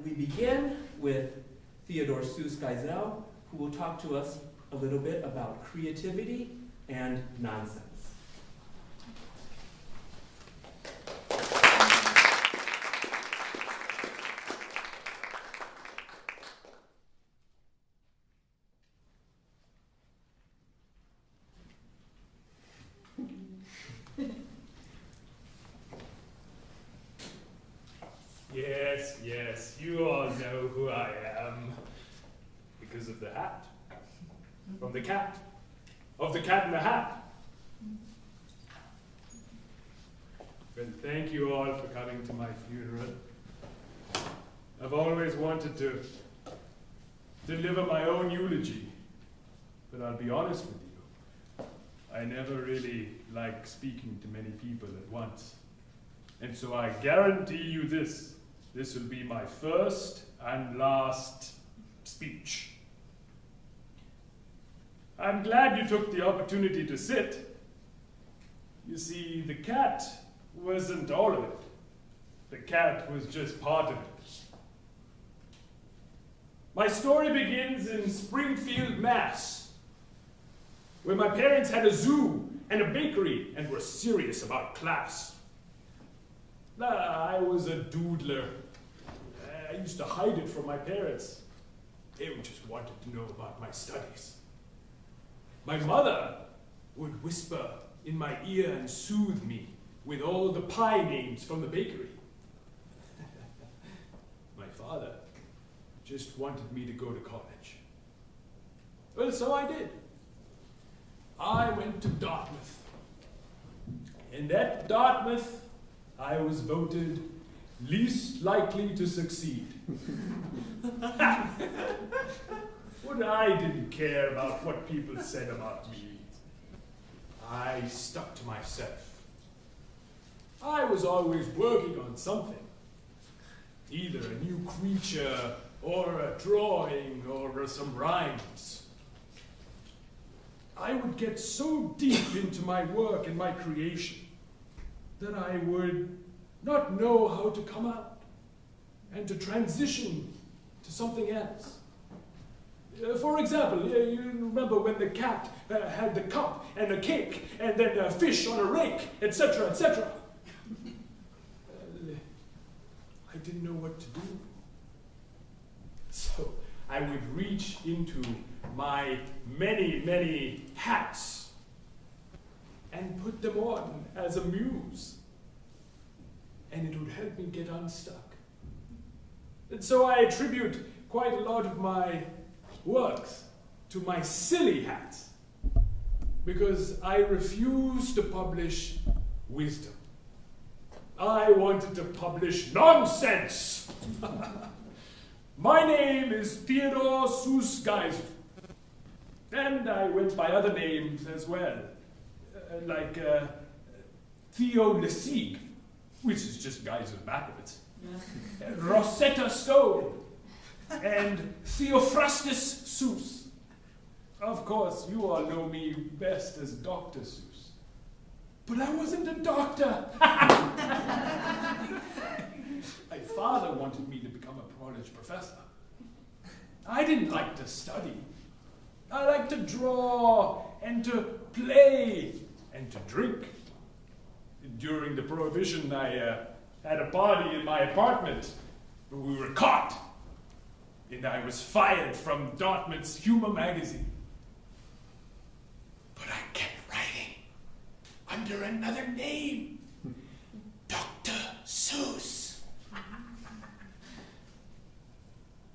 we begin with Theodore Seuss Geisel, who will talk to us a little bit about creativity and nonsense. Yes, you all know who I am. Because of the hat. From the cat. Of the cat in the hat. Well, thank you all for coming to my funeral. I've always wanted to deliver my own eulogy. But I'll be honest with you. I never really like speaking to many people at once. And so I guarantee you this. This will be my first and last speech. I'm glad you took the opportunity to sit. You see, the cat wasn't all of it. The cat was just part of it. My story begins in Springfield, Mass., where my parents had a zoo and a bakery and were serious about class. I was a doodler. I used to hide it from my parents. They just wanted to know about my studies. My mother would whisper in my ear and soothe me with all the pie names from the bakery. My father just wanted me to go to college. Well, so I did. I went to Dartmouth. And at Dartmouth, I was voted least likely to succeed. But I didn't care about what people said about me. I stuck to myself. I was always working on something. Either a new creature, or a drawing, or some rhymes. I would get so deep into my work and my creation that I would not know how to come out and to transition to something else. For example, you remember when the cat had the cup and a cake and then a fish on a rake, etc., etc. I didn't know what to do. So I would reach into my many, many hats and put them on as a muse. And it would help me get unstuck. And so I attribute quite a lot of my works to my silly hats, because I refuse to publish wisdom. I wanted to publish nonsense. My name is Theodore Seuss Geisel, and I went by other names as well, like Theo Lessig, which is just Geisel backwards, Rosetta Stone, and Theophrastus Seuss. Of course, you all know me best as Dr. Seuss. But I wasn't a doctor. My father wanted me to become a college professor. I didn't like to study. I liked to draw and to play and to drink. During the Prohibition, I had a party in my apartment. We were caught. And I was fired from Dartmouth's humor magazine. But I kept writing under another name, Dr. Seuss.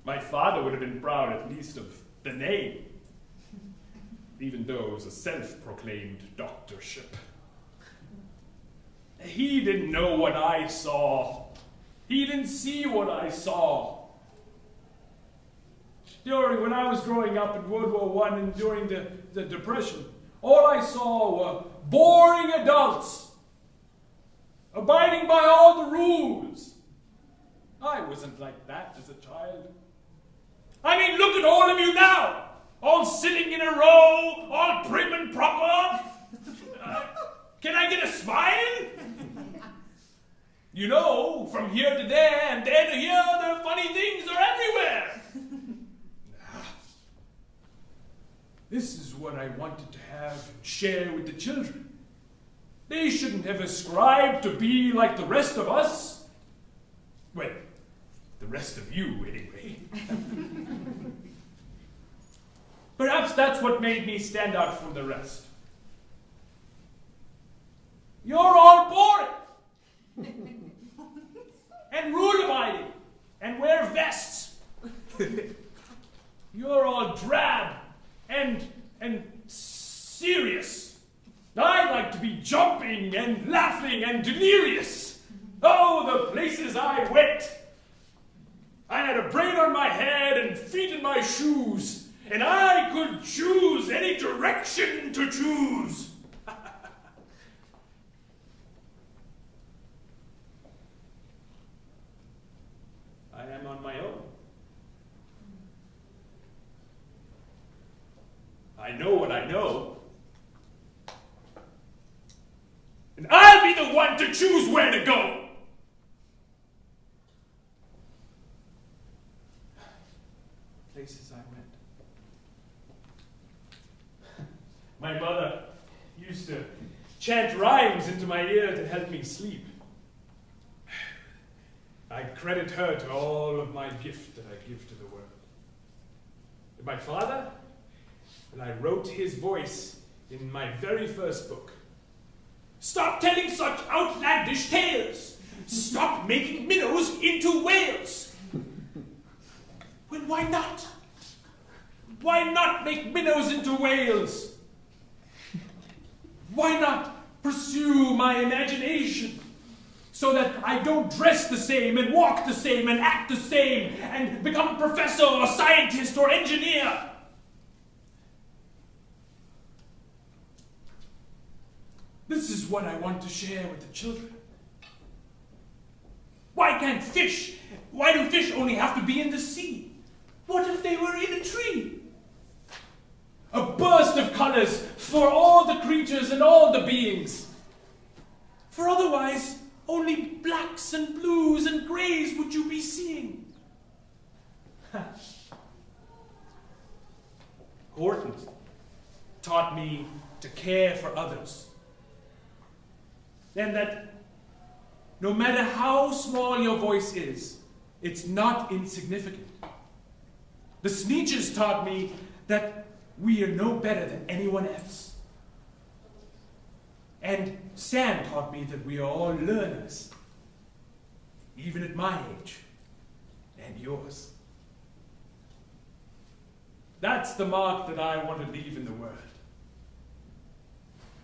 My father would have been proud at least of the name, even though it was a self-proclaimed doctorship. He didn't know what I saw. He didn't see what I saw. When I was growing up in World War I and during the Depression, all I saw were boring adults, abiding by all the rules. I wasn't like that as a child. I mean, look at all of you now, all sitting in a row, all prim and proper. Can I get a smile? You know, from here to there and there to here, there are funny things what I wanted to have and share with the children. They shouldn't have ascribed to be like the rest of us. Well, the rest of you, anyway. Perhaps that's what made me stand out from the rest. You're all boring and rule-abiding and wear vests. You're all drab and serious. I like to be jumping and laughing and delirious. Oh, the places I went. I had a brain on my head and feet in my shoes, and I could choose any direction to choose. I am on my own. I know what I know. And I'll be the one to choose where to go. Places I went. My mother used to chant rhymes into my ear to help me sleep. I credit her to all of my gift that I give to the world. And my father, and I wrote his voice in my very first book. Stop telling such outlandish tales. Stop making minnows into whales. Well, why not? Why not make minnows into whales? Why not pursue my imagination so that I don't dress the same and walk the same and act the same and become a professor or scientist or engineer? This is what I want to share with the children. Why do fish only have to be in the sea? What if they were in a tree? A burst of colors for all the creatures and all the beings. For otherwise, only blacks and blues and grays would you be seeing. Horton taught me to care for others. And that no matter how small your voice is, it's not insignificant. The Sneetches taught me that we are no better than anyone else. And Sam taught me that we are all learners, even at my age and yours. That's the mark that I want to leave in the world.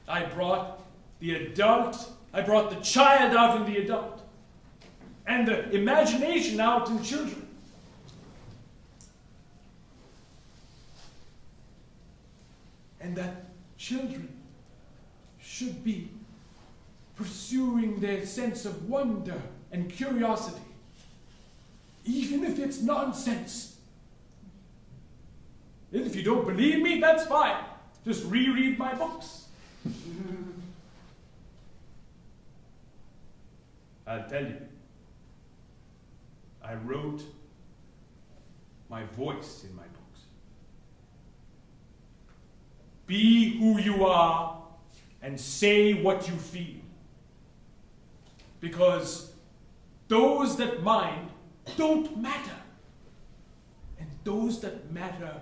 I brought the child out in the adult, and the imagination out in children. And that children should be pursuing their sense of wonder and curiosity, even if it's nonsense. And if you don't believe me, that's fine. Just reread my books. I'll tell you, I wrote my voice in my books. Be who you are and say what you feel. Because those that mind don't matter. And those that matter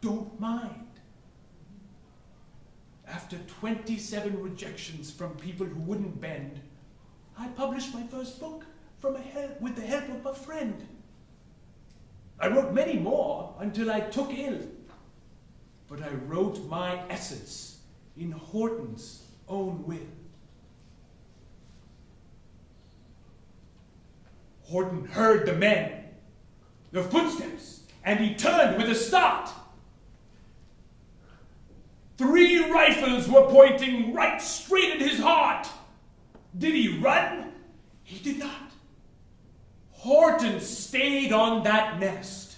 don't mind. After 27 rejections from people who wouldn't bend, I published my first book with the help of a friend. I wrote many more until I took ill. But I wrote my essence in Horton's own will. Horton heard the men, the footsteps, and he turned with a start. 3 rifles were pointing right straight at his heart. Did he run? He did not. Horton stayed on that nest.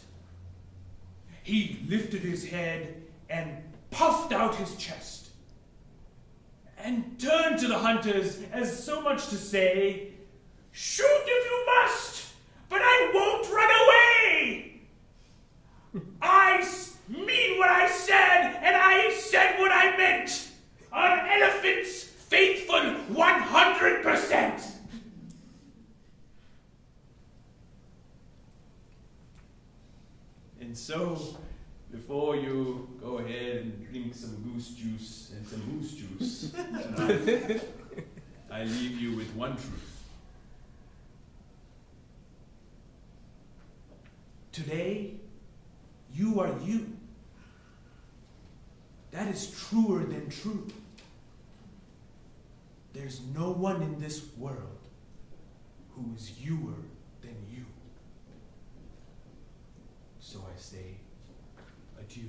He lifted his head and puffed out his chest and turned to the hunters as so much to say, "Shoot if you must, but I won't run away. I mean what I said, and I said And so, before you go ahead and drink some goose juice and some moose juice tonight, I leave you with one truth. Today, you are you. That is truer than true. There's no one in this world who is youer than you. So I say adieu.